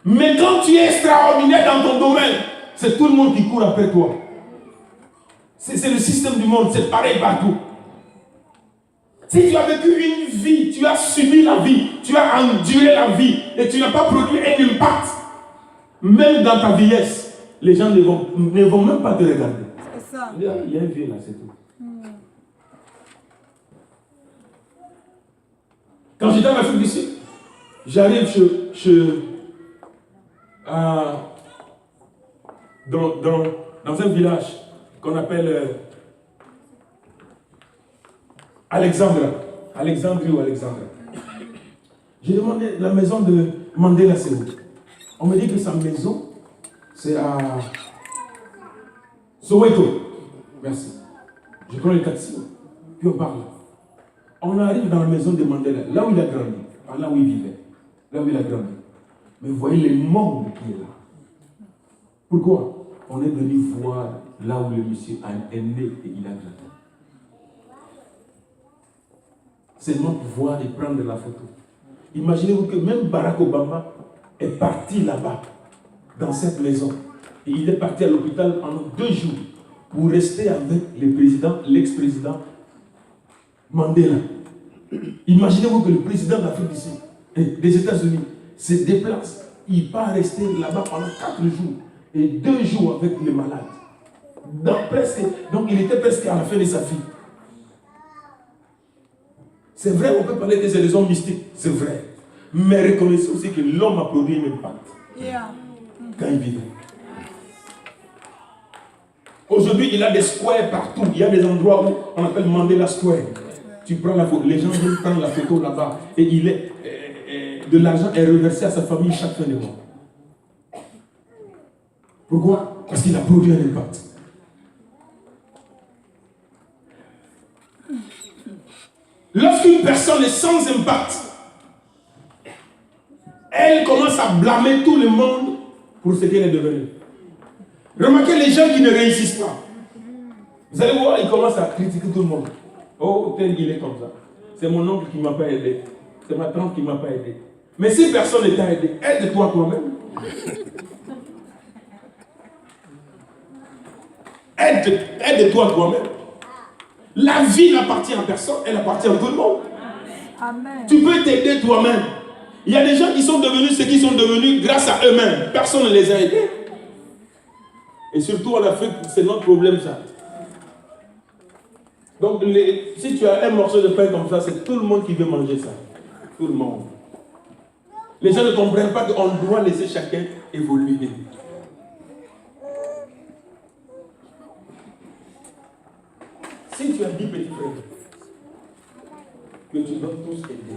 Mais quand tu es extraordinaire dans ton domaine, c'est tout le monde qui court après toi. C'est le système du monde, c'est pareil partout. Si tu as vécu une vie, tu as subi la vie, tu as enduré la vie et tu n'as pas produit un impact, même dans ta vieillesse, les gens ne vont même pas te regarder. C'est ça. Il y a un vieux là, c'est tout. Quand j'étais en Afrique du Sud, j'arrive dans un village qu'on appelle Alexandrie ou Alexandra. J'ai demandé la maison de Mandela, c'est où? On me dit que sa maison, c'est à Soweto. Merci. Je prends le taxi, puis on parle. On arrive dans la maison de Mandela, là où il a grandi, là où il vivait, là où il a grandi. Mais vous voyez le monde qui est là. Pourquoi? On est venu voir là où le monsieur est né et il a grandi. Seulement pour voir et prendre la photo. Imaginez-vous que même Barack Obama est parti là-bas, dans cette maison. Et il est parti à l'hôpital pendant 2 jours pour rester avec le président, l'ex-président Mandela. Imaginez-vous que le président d'Afrique du Sud, des États-Unis, se déplace. Il part rester là-bas pendant 4 jours et 2 jours avec les malades. Donc il était presque à la fin de sa vie. C'est vrai, on peut parler des raisons mystiques, c'est vrai. Mais reconnaissez aussi que l'homme a produit un impact quand il vivait. Aujourd'hui, il a des squares partout. Il y a des endroits où on appelle Mandela Square. Tu prends la photo, les gens viennent prendre la photo là-bas et de l'argent est reversé à sa famille chaque fin de mois. Pourquoi? Parce qu'il a produit un impact. Lorsqu'une personne est sans impact, elle commence à blâmer tout le monde pour ce qu'elle est devenue. Remarquez les gens qui ne réussissent pas. Vous allez voir, ils commencent à critiquer tout le monde. Oh, tel il est comme ça. C'est mon oncle qui ne m'a pas aidé. C'est ma tante qui ne m'a pas aidé. Mais si personne ne t'a aidé, aide-toi toi-même. Aide-toi toi-même. La vie n'appartient à personne, elle appartient à tout le monde. Amen. Tu peux t'aider toi-même. Il y a des gens qui sont devenus ce qu'ils sont devenus grâce à eux-mêmes. Personne ne les a aidés. Et surtout en Afrique, c'est notre problème ça. Donc si tu as un morceau de pain comme ça, c'est tout le monde qui veut manger ça. Tout le monde. Les gens ne comprennent pas qu'on doit laisser chacun évoluer. Si tu as 10 petits frères, que tu dois tous aider,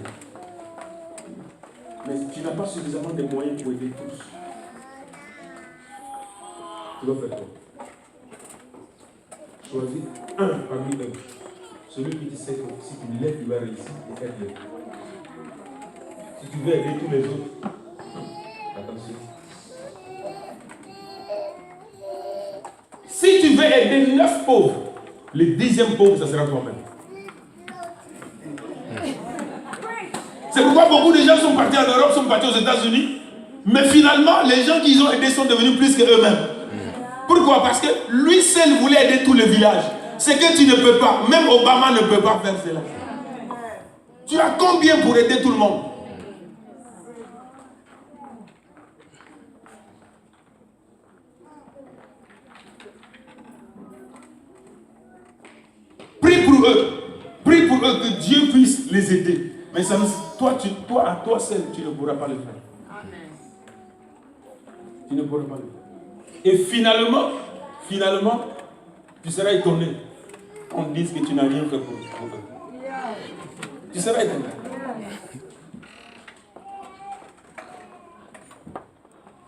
mais tu n'as pas suffisamment de moyens pour aider tous, tu dois faire quoi? Choisis un parmi eux, celui qui te sait que si tu l'aides, il va réussir et aide-le. Si tu veux aider tous les autres, attention. Si tu veux aider 9 pauvres, le 10e pauvre, ça sera toi-même. C'est pourquoi beaucoup de gens sont partis en Europe, sont partis aux États-Unis, mais finalement, les gens qu'ils ont aidés sont devenus plus qu'eux-mêmes. Pourquoi? Parce que lui seul voulait aider tout le village. C'est que tu ne peux pas. Même Obama ne peut pas faire cela. Tu as combien pour aider tout le monde? Prie pour eux. Prie pour eux que Dieu puisse les aider. Mais ça, toi à toi seul, tu ne pourras pas le faire. Amen. Tu ne pourras pas le faire. Et finalement, tu seras étonné qu'on te dise que tu n'as rien fait pour eux. Tu seras étonné.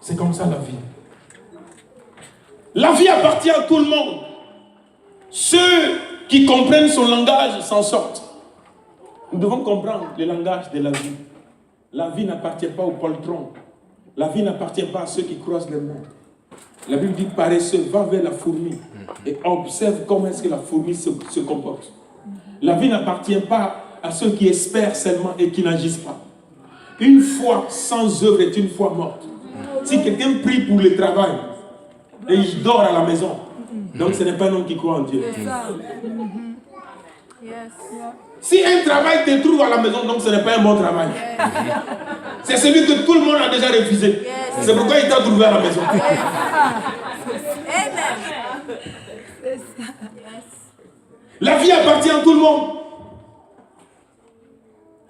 C'est comme ça la vie. La vie appartient à tout le monde. Ceux qui comprennent son langage s'en sortent. Nous devons comprendre le langage de la vie. La vie n'appartient pas au poltron. La vie n'appartient pas à ceux qui croisent les mains. La Bible dit paresseux, va vers la fourmi et observe comment est-ce que la fourmi se comporte. La vie n'appartient pas à ceux qui espèrent seulement et qui n'agissent pas. Une foi sans œuvre est une foi morte. Si quelqu'un prie pour le travail et il dort à la maison, donc ce n'est pas un homme qui croit en Dieu. Si un travail te trouve à la maison, donc ce n'est pas un bon travail. C'est celui que tout le monde a déjà refusé. C'est pourquoi il t'a trouvé à la maison. La vie appartient à tout le monde.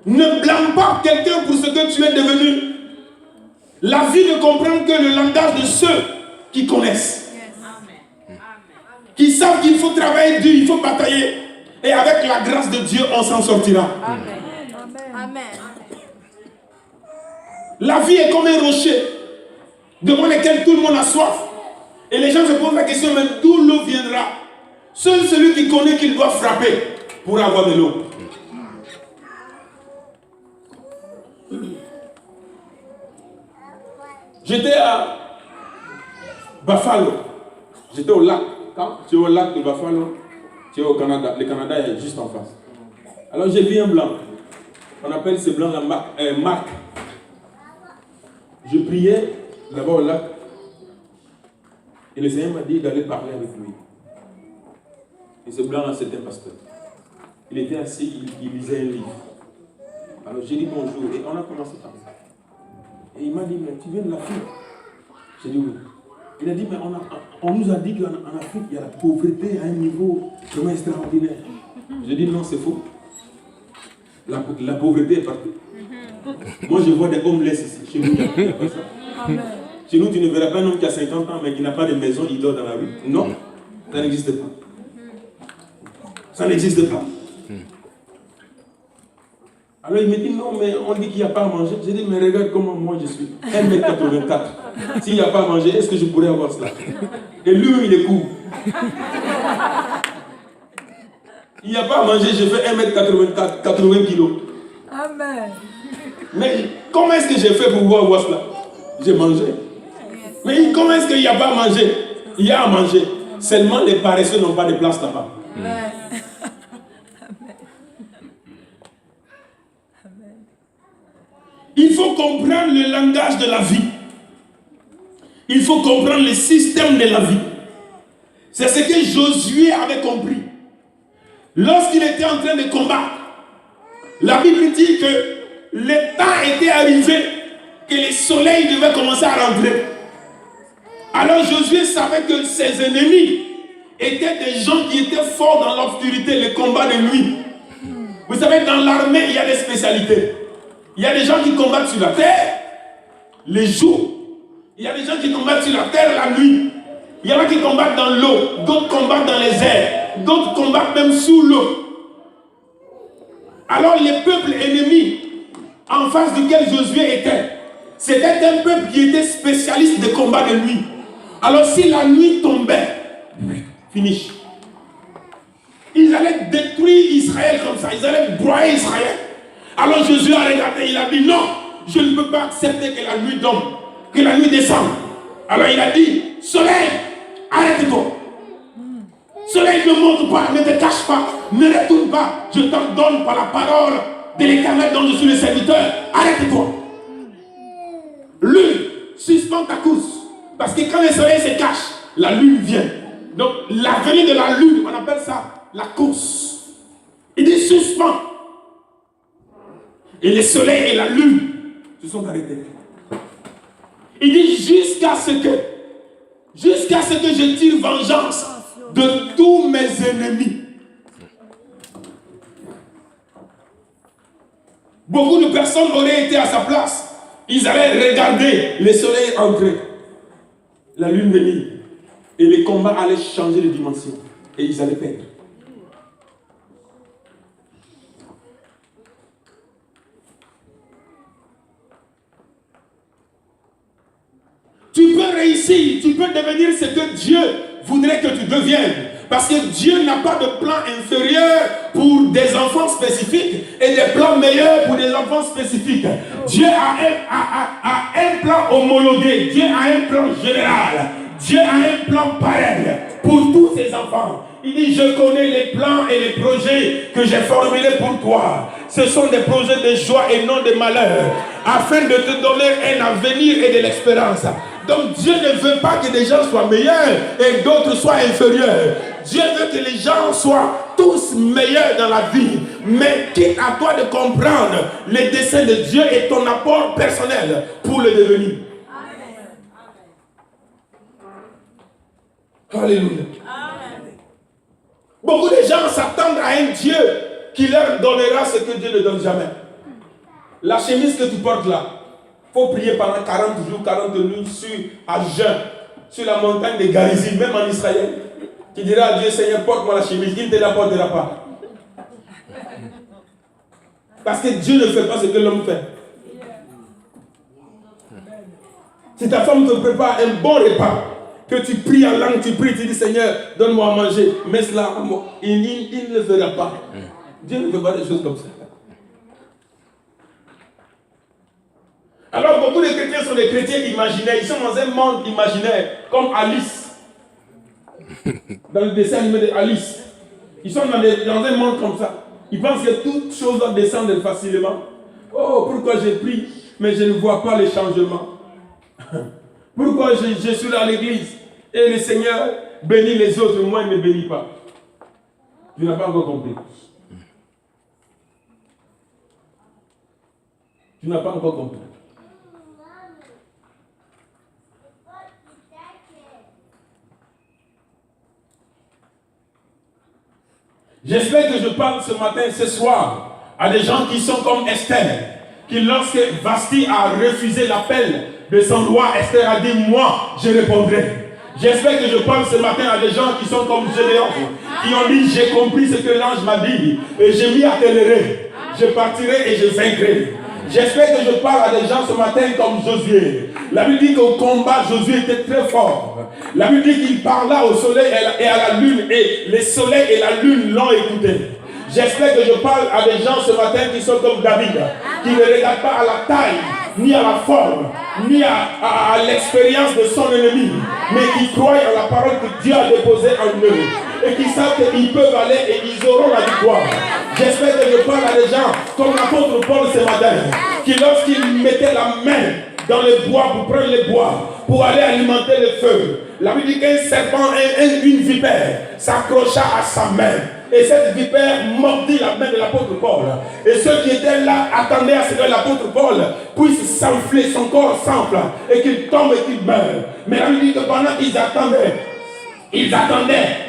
Ne blâme pas quelqu'un pour ce que tu es devenu. La vie ne comprend que le langage de ceux qui connaissent. Qui savent qu'il faut travailler dur, il faut batailler. Et avec la grâce de Dieu, on s'en sortira. Amen. La vie est comme un rocher devant lequel tout le monde a soif. Et les gens se posent la question, mais d'où l'eau viendra? Seul celui qui connaît qu'il doit frapper pour avoir de l'eau. J'étais à Buffalo. J'étais au lac. Quand tu es au lac de Buffalo, tu es au Canada. Le Canada est juste en face. Alors j'ai vu un blanc. On appelle ce blanc la Marc. Je priais là-bas au lac. Et le Seigneur m'a dit d'aller parler avec lui. Et ce blanc-là, c'était un pasteur. Il était assis, il lisait un livre. Alors j'ai dit bonjour et on a commencé par ça. Et il m'a dit, mais tu viens de l'Afrique? J'ai dit oui. Il a dit, mais on nous a dit qu'en Afrique, il y a la pauvreté à un niveau vraiment extraordinaire. J'ai dit non, c'est faux. La pauvreté est partout. Moi, je vois des homeless ici. Chez nous, il n'y a pas ça. Amen. Chez nous, tu ne verras pas un homme qui a 50 ans, mais qui n'a pas de maison, il dort dans la rue. Non, ça n'existe pas. Ça n'existe pas. Alors il me dit, non, mais on dit qu'il n'y a pas à manger. J'ai dit, mais regarde comment moi je suis. 1m84. S'il n'y a pas à manger, est-ce que je pourrais avoir cela? Et lui, il est court. Il n'y a pas à manger, je fais 1m84, 80 kilos. Amen. Mais comment est-ce que j'ai fait pour pouvoir avoir cela? J'ai mangé. Mais comment est-ce qu'il n'y a pas à manger? Il y a à manger. Seulement les paresseux n'ont pas de place là-bas. Il faut comprendre le langage de la vie. Il faut comprendre le système de la vie. C'est ce que Josué avait compris. Lorsqu'il était en train de combattre, la Bible dit que le temps était arrivé, que le soleil devait commencer à rentrer. Alors Josué savait que ses ennemis étaient des gens qui étaient forts dans l'obscurité, le combat de nuit. Vous savez, dans l'armée, il y a des spécialités. Il y a des gens qui combattent sur la terre, les jours. Il y a des gens qui combattent sur la terre la nuit. Il y en a qui combattent dans l'eau, d'autres combattent dans les airs, d'autres combattent même sous l'eau. Alors les peuples ennemis en face duquel Josué était, c'était un peuple qui était spécialiste de combat de nuit. Alors si la nuit tombait, finish. Ils allaient détruire Israël comme ça, ils allaient broyer Israël. Alors Josué a regardé, il a dit non, je ne peux pas accepter que la nuit tombe, que la nuit descende. Alors il a dit, soleil, arrête-toi. Soleil, ne monte pas, ne te cache pas, ne retourne pas. Je t'ordonne par la parole de l'Éternel dont je suis le serviteur. Arrête-toi. Lune, suspends ta course. Parce que quand le soleil se cache, la lune vient. Donc la venue de la lune, on appelle ça la course. Il dit suspends. Et le soleil et la lune se sont arrêtés. Il dit jusqu'à ce que je tire vengeance de tous mes ennemis. Beaucoup de personnes auraient été à sa place. Ils allaient regarder le soleil entrer, la lune venir. Et les combats allaient changer de dimension. Et ils allaient perdre. Tu peux réussir, tu peux devenir ce que Dieu voudrait que tu deviennes. Parce que Dieu n'a pas de plan inférieur pour des enfants spécifiques et des plans meilleurs pour des enfants spécifiques. Dieu a un plan homologué, Dieu a un plan général, Dieu a un plan pareil pour tous ses enfants. Il dit, je connais les plans et les projets que j'ai formulés pour toi. Ce sont des projets de joie et non de malheur, afin de te donner un avenir et de l'espérance. Donc Dieu ne veut pas que des gens soient meilleurs et d'autres soient inférieurs. Dieu veut que les gens soient tous meilleurs dans la vie. Mais quitte à toi de comprendre les desseins de Dieu et ton apport personnel pour le devenir. Alléluia. Beaucoup de gens s'attendent à un Dieu qui leur donnera ce que Dieu ne donne jamais. La chemise que tu portes là, il faut prier pendant 40 jours, 40 nuits à jeun, sur la montagne de Garizim, même en Israël. Tu diras à Dieu, Seigneur, porte-moi la chemise, il ne te la portera pas. Parce que Dieu ne fait pas ce que l'homme fait. Si ta femme te prépare un bon repas, que tu pries en langue, tu pries, tu dis Seigneur, donne-moi à manger, mets cela à moi. Il ne le fera pas. Dieu ne fait pas des choses comme ça. Alors beaucoup de chrétiens sont des chrétiens imaginaires. Ils sont dans un monde imaginaire, comme Alice. Dans le dessin animé de Alice. Ils sont dans un monde comme ça. Ils pensent que toutes choses doivent descendre facilement. Oh, pourquoi j'ai pris, mais je ne vois pas les changements. Pourquoi je suis à l'église et le Seigneur bénit les autres, moi il ne me bénit pas. Tu n'as pas encore compris. Tu n'as pas encore compris. J'espère que je parle ce matin, ce soir, à des gens qui sont comme Esther, qui lorsque Vasti a refusé l'appel de son roi, Esther a dit, moi, je répondrai. J'espère que je parle ce matin à des gens qui sont comme Gédéon, qui ont dit, j'ai compris ce que l'ange m'a dit, et je m'y attellerai, je partirai et je vaincrai. J'espère que je parle à des gens ce matin comme Josué. La Bible dit qu'au combat, Josué était très fort. La Bible dit qu'il parla au soleil et à la lune, et le soleil et la lune l'ont écouté. J'espère que je parle à des gens ce matin qui sont comme David, qui ne regardent pas à la taille, ni à la forme, ni à l'expérience de son ennemi, mais qui croient à la parole que Dieu a déposée en eux, et qui savent qu'ils peuvent aller et ils auront la victoire. J'espère que je parle à des gens comme l'apôtre Paul ce matin, qui lorsqu'il mettait la main dans le bois pour prendre le bois, pour aller alimenter le feu, la Bible dit qu'un serpent, une vipère, s'accrocha à sa main. Et cette vipère mordit la main de l'apôtre Paul. Et ceux qui étaient là attendaient à ce que l'apôtre Paul puisse s'enfler, son corps s'enfle, et qu'il tombe et qu'il meure. Mais la Bible dit que pendant qu'ils attendaient, ils attendaient,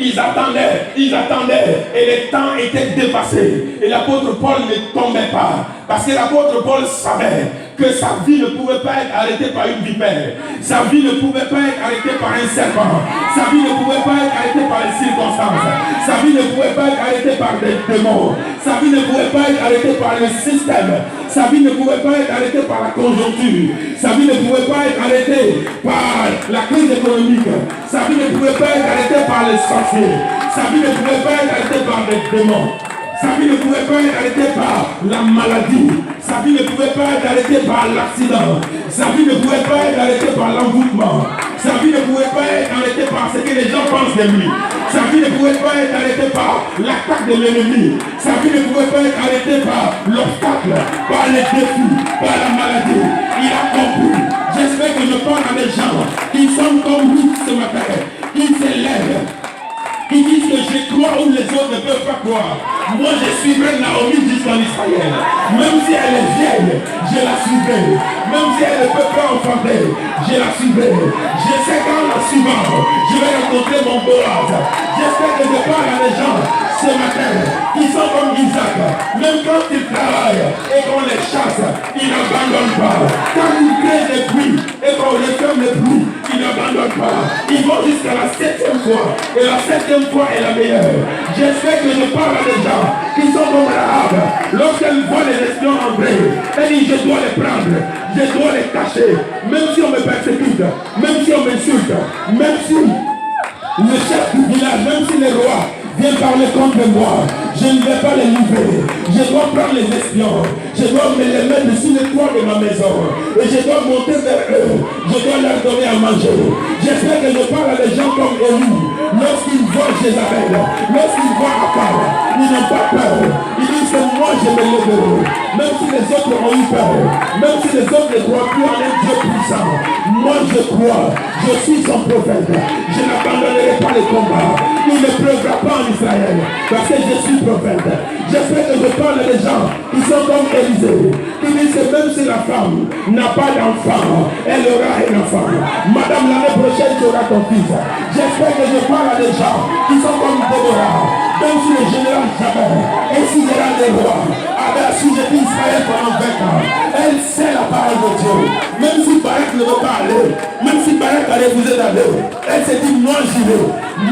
et le temps était dépassé. Et l'apôtre Paul ne tombait pas. Parce que l'apôtre Paul savait que sa vie ne pouvait pas être arrêtée par une vipère. Sa vie ne pouvait pas être arrêtée par un serpent. Sa vie ne pouvait pas être arrêtée par les circonstances. Sa vie ne pouvait pas être arrêtée par des démons. Sa vie ne pouvait pas être arrêtée par le système. Sa vie ne pouvait pas être arrêtée par la conjoncture. Sa vie ne pouvait pas être arrêtée par la crise économique. Sa vie ne pouvait pas être arrêtée par les sorciers. Sa vie ne pouvait pas être arrêtée par les démons. Sa vie ne pouvait pas être arrêtée par la maladie. Sa vie ne pouvait pas être arrêtée par l'accident. Sa vie ne pouvait pas être arrêtée par l'envoûtement. Sa vie ne pouvait pas être arrêtée par ce que les gens pensent de lui. Sa vie ne pouvait pas être arrêtée par l'attaque de l'ennemi. Sa vie ne pouvait pas être arrêtée par l'obstacle, par les défis, par la maladie. Il a compris. J'espère que je parle à des gens qui sont comme lui ce matin, qui s'élèvent, qui disent que je crois où les autres ne peuvent pas croire. Moi, je suivrai Naomi jusqu'en Israël. Même si elle est vieille, je la suivrai. Même si elle ne peut pas enfanter, je la suivrai. Je sais qu'en la suivant, je vais rencontrer mon Boaz. J'espère que je parle à des gens ce matin qui sont comme Isaac. Même quand ils travaillent et qu'on les chasse, ils n'abandonnent pas. Quand ils créent des pluies et qu'on referme les pluies, ils n'abandonnent pas. Ils vont jusqu'à la 7e fois. Et la 7e fois est la meilleure. J'espère que je parle à des gens qui sont comme Rahab. Lorsqu'elle voit les espions entrer, elle dit je dois les prendre, je dois les cacher. Même si on me persécute, même si on m'insulte, même si le chef du village, même si le roi vient parler contre moi, je ne vais pas les livrer. Je dois prendre les espions, je dois me les mettre sur le toit de ma maison et je dois monter vers eux, je dois leur donner à manger. J'espère que je parle à des gens comme Élie. Lorsqu'il voit Jézabel, lorsqu'ils voient Akab, ils n'ont pas peur. Ils disent que moi je me lèverai. Même si les autres ont eu peur, même si les autres ne croient plus en un Dieu puissant, moi je crois, je suis son prophète. Je n'abandonnerai pas les combats. Il ne pleuvra pas en Israël, parce que je suis prophète. J'espère que je parle à des gens qui sont comme Élisée, qui disent que même si la femme n'a pas d'enfant, elle aura un enfant. Madame, l'année prochaine, tu auras ton fils. J'espère que je parle à des gens qui sont comme Déborah. Même si le général Jabez est général des rois, avait assujetti Israël pendant 20 ans, elle sait la parole de Dieu. Même si Barak ne veut pas aller, même si Barak a refusé d'aller, elle s'est dit, moi j'irai,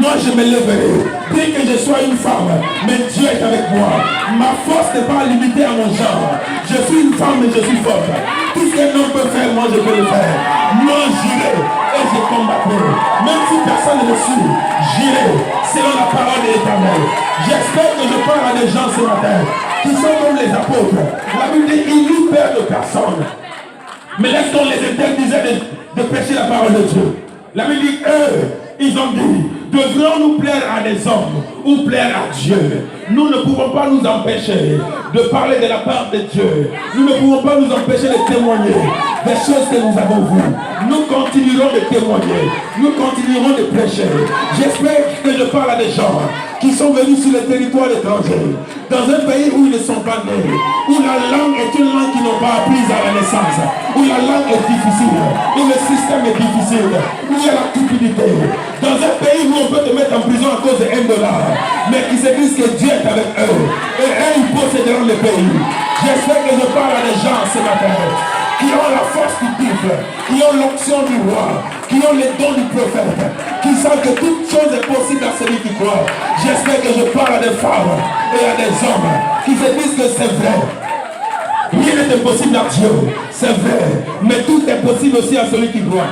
moi je me lèverai. Bien que je sois une femme, mais Dieu est avec moi. Ma force n'est pas limitée à mon genre. Je suis une femme et je suis forte. Tout ce qu'un homme peut faire, moi je peux le faire. Moi j'irai et je combattrai. Même si personne ne me suit, j'irai selon la parole de l'Éternel. J'espère que je parle à des gens ce matin qui sont comme les apôtres. La Bible dit, ils n'eurent peur de personne. Mais laisse-t-on les interdisait de prêcher la parole de Dieu. La Bible dit, eux, ils ont dit, devrons-nous plaire à des hommes ou plaire à Dieu? Nous ne pouvons pas nous empêcher de parler de la part de Dieu. Nous ne pouvons pas nous empêcher de témoigner des choses que nous avons vues. Nous continuerons de témoigner. Nous continuerons de prêcher. J'espère que je parle à des gens qui sont venus sur le territoire étranger, dans un pays où ils ne sont pas nés, où la langue est une langue qu'ils n'ont pas apprise à la naissance, où la langue est difficile, où le système est difficile, où il y a la cupidité. Dans un pays où on peut te mettre en prison à cause de $1, mais qui se disent que Dieu est avec eux, et eux ils posséderont le pays. J'espère que je parle à des gens ce matin qui ont la force du peuple, qui ont l'onction du roi, qui ont les dons du prophète, qui savent que toute chose est possible à celui qui croit. J'espère que je parle à des femmes et à des hommes qui se disent que c'est vrai. Rien n'est impossible à Dieu, c'est vrai, mais tout est possible aussi à celui qui croit.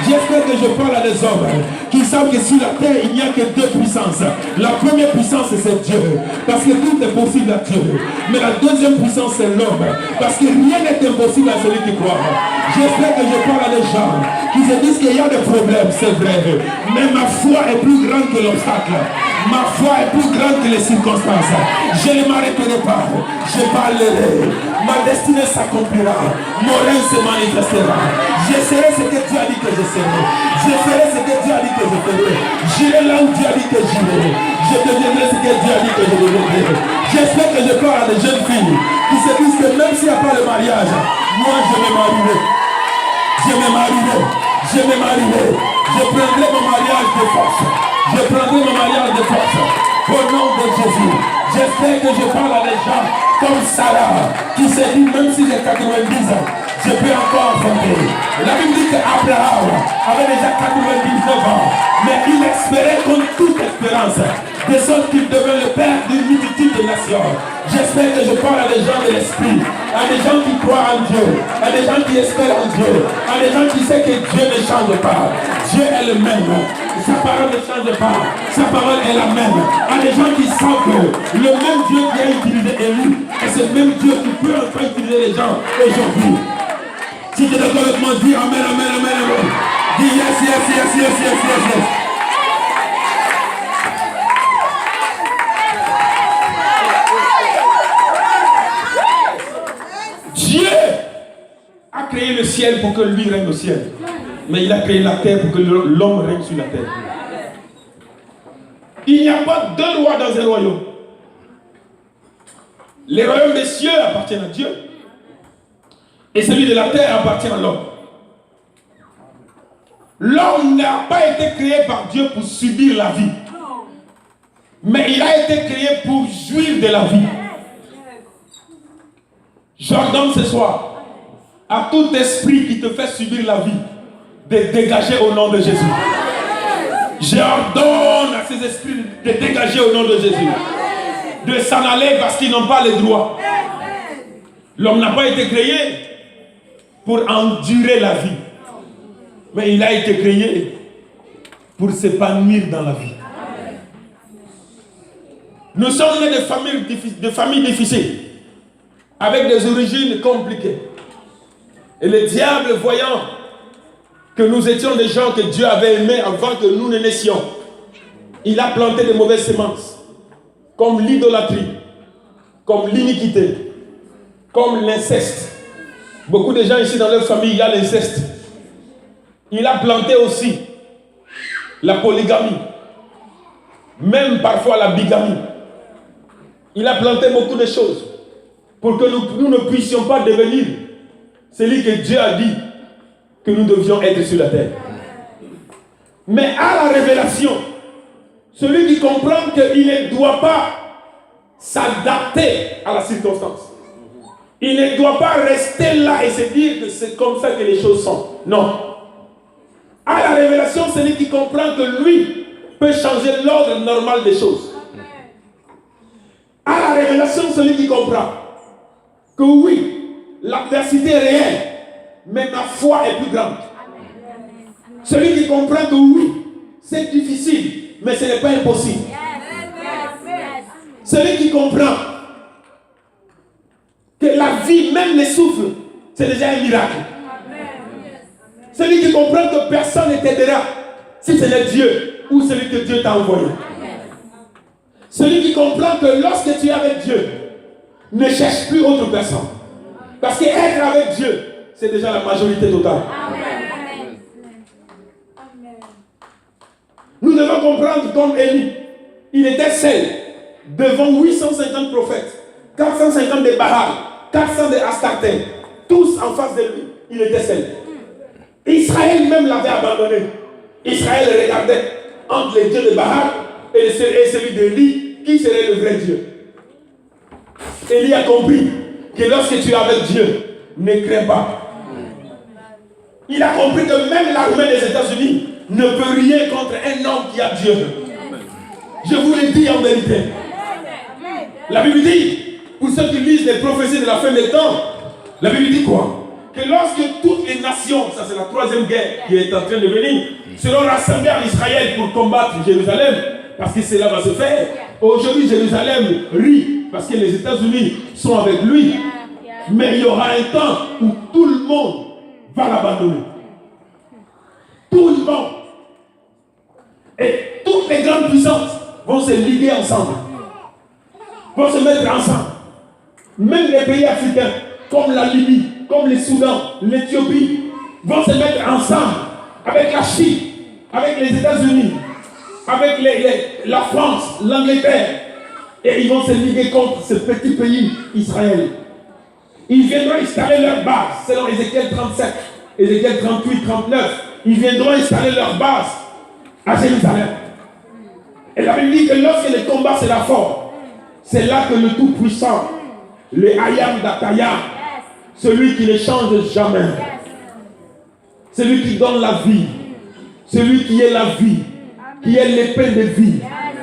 J'espère que je parle à des hommes qui savent que sur la terre il n'y a que deux puissances. La première puissance c'est Dieu, parce que tout est possible à Dieu. Mais la deuxième puissance c'est l'homme, parce que rien n'est impossible à celui qui croit. J'espère que je parle à des gens qui se disent qu'il y a des problèmes, c'est vrai, mais ma foi est plus grande que l'obstacle. Ma foi est plus grande que les circonstances. Je ne m'arrêterai pas, je parlerai. Ma destinée s'accomplira. Mon règne se manifestera. Je serai ce que Dieu a dit que je serai. Je ferai ce que Dieu a dit que je ferai. J'irai là où Dieu a dit que j'irai. Je deviendrai ce que Dieu a dit que je deviendrai. J'espère que je parle à des jeunes filles qui se disent que même s'il n'y a pas de mariage, moi je me marierai. Je me marierai. Je me marierai. Je prendrai mon mariage de force. Je prendrai mon mariage de force. Au nom de Jésus. J'espère que je parle à des gens comme Sarah qui se dit même si j'ai 90 ans, je peux encore enfanter. La Bible dit qu'Abraham avait déjà 99 ans, mais il espérait contre toute espérance, de sorte qu'il devait le père d'une multitude de nations. J'espère que je parle à des gens de l'esprit, à des gens qui croient en Dieu, à des gens qui espèrent en Dieu, à des gens qui savent que Dieu ne change pas. Dieu est le même. Sa parole ne change pas. Sa parole est la même. À des gens qui savent que le même Dieu qui a utilisé Élie est ce même Dieu qui peut enfin utiliser les gens aujourd'hui. Si tu es d'accord avec moi, dis Amen, Amen, Amen, Amen. Dis yes, yes, yes, yes, yes, yes, yes. Dieu a créé le ciel pour que lui règne au ciel. Mais il a créé la terre pour que l'homme règne sur la terre. Il n'y a pas deux rois dans un royaume. Les royaumes des cieux appartiennent à Dieu. Et celui de la terre appartient à l'homme. L'homme n'a pas été créé par Dieu pour subir la vie. Mais il a été créé pour jouir de la vie. J'ordonne ce soir à tout esprit qui te fait subir la vie de dégager au nom de Jésus. J'ordonne à ces esprits de dégager au nom de Jésus. De s'en aller parce qu'ils n'ont pas le droit. L'homme n'a pas été créé pour endurer la vie. Mais il a été créé pour s'épanouir dans la vie. Nous sommes nés de familles difficiles, avec des origines compliquées. Et le diable, voyant que nous étions des gens que Dieu avait aimés avant que nous ne naissions, il a planté de mauvaises semences, comme l'idolâtrie, comme l'iniquité, comme l'inceste. Beaucoup de gens ici dans leur famille, il y a l'inceste. Il a planté aussi la polygamie, même parfois la bigamie. Il a planté beaucoup de choses pour que nous ne puissions pas devenir celui que Dieu a dit que nous devions être sur la terre. Mais à la révélation, celui qui comprend qu'il ne doit pas s'adapter à la circonstance. Il ne doit pas rester là et se dire que c'est comme ça que les choses sont. Non. À la révélation, celui qui comprend que lui peut changer l'ordre normal des choses. À la révélation, celui qui comprend que oui, l'adversité est réelle, mais ma foi est plus grande. Celui qui comprend que oui, c'est difficile, mais ce n'est pas impossible. Celui qui comprend que la vie, même les souffles, c'est déjà un miracle. Celui qui comprend que personne ne t'aidera si ce n'est Dieu ou celui que Dieu t'a envoyé. Celui qui comprend que lorsque tu es avec Dieu, ne cherche plus autre personne. Parce qu'être avec Dieu, c'est déjà la majorité totale. Nous devons comprendre comme Élie, il était seul devant 850 prophètes, 450 de Baal, 400 de Astarté, tous en face de lui. Il était seul. Israël même l'avait abandonné. Israël regardait entre les dieux de Baal et celui d'Élie, qui serait le vrai Dieu. Élie a compris que lorsque tu es avec Dieu, ne crains pas. Il a compris que même l'armée des États-Unis ne peut rien contre un homme qui a Dieu. Je vous le dis en vérité. La Bible dit, pour ceux qui lisent les prophéties de la fin des temps, la Bible dit quoi? Que lorsque toutes les nations, ça c'est la troisième guerre qui est en train de venir, seront rassemblées en Israël pour combattre Jérusalem, parce que cela va se faire. Aujourd'hui, Jérusalem rit, parce que les États-Unis sont avec lui. Mais il y aura un temps où tout le monde va l'abandonner. Tout le monde. Et toutes les grandes puissances vont se liguer ensemble. Vont se mettre ensemble. Même les pays africains, comme la Libye, comme le Soudan, l'Éthiopie, vont se mettre ensemble avec la Chine, avec les États-Unis, avec la France, l'Angleterre. Et ils vont se liguer contre ce petit pays, Israël. Ils viendront installer leur base, selon Ézéchiel 37, Ézéchiel 38, 39. Ils viendront installer leur base à Jérusalem. Et la Bible dit que lorsque le combat sera fort, c'est là que le Tout-Puissant, le Hayam d'Ataya, celui qui ne change jamais, celui qui donne la vie, celui qui est la vie, qui est l'épée de vie,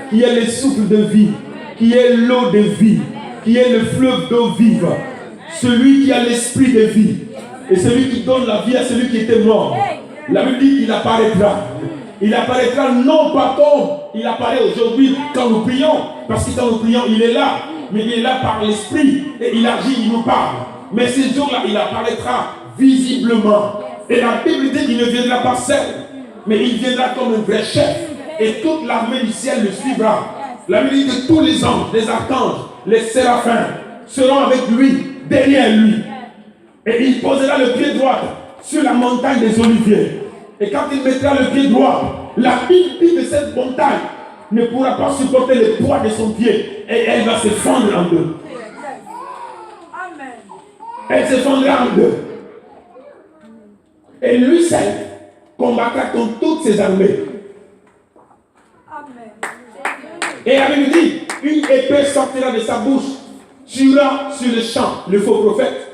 qui est le souffle de vie, qui est l'eau de vie, qui est le fleuve d'eau vive, celui qui a l'esprit de vie, et celui qui donne la vie à celui qui était mort. La Bible dit qu'il apparaîtra. Il apparaîtra non pas comme il apparaît aujourd'hui quand nous prions, parce que quand nous prions, il est là, mais il est là par l'esprit, et il agit, il nous parle. Mais ce jour-là, il apparaîtra visiblement. Et la Bible dit qu'il ne viendra pas seul, mais il viendra comme un vrai chef, et toute l'armée du ciel le suivra. La Bible dit que tous les anges, les archanges, les séraphins seront avec lui, derrière lui. Et il posera le pied droit sur la montagne des Oliviers. Et quand il mettra le pied droit, la Bible dit que cette montagne ne pourra pas supporter le poids de son pied. Et elle va se fendre en deux. Elle se fondra en deux. Et lui seul combattra contre toutes ses armées. Et la Bible dit, une épée sortira de sa bouche, tuera sur le champ le faux prophète,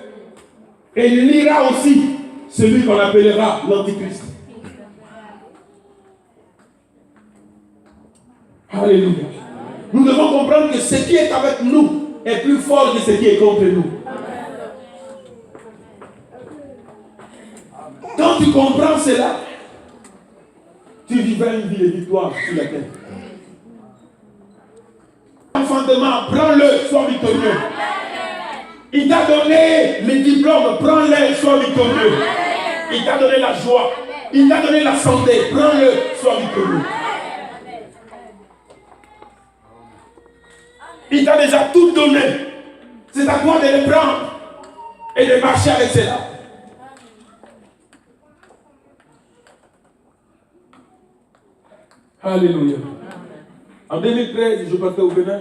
et lira aussi celui qu'on appellera l'Antichrist. Alléluia. Nous devons comprendre que ce qui est avec nous est plus fort que ce qui est contre nous. Quand tu comprends cela, tu vivras une vie de victoire sur la terre. Enfantement, prends-le, sois victorieux. Il t'a donné les diplômes, prends-les, sois victorieux. Il t'a donné la joie, il t'a donné la santé, prends-le, sois victorieux. Il t'a déjà tout donné. C'est à toi de les prendre et de marcher avec cela. Alléluia. En 2013, je partais au Bénin.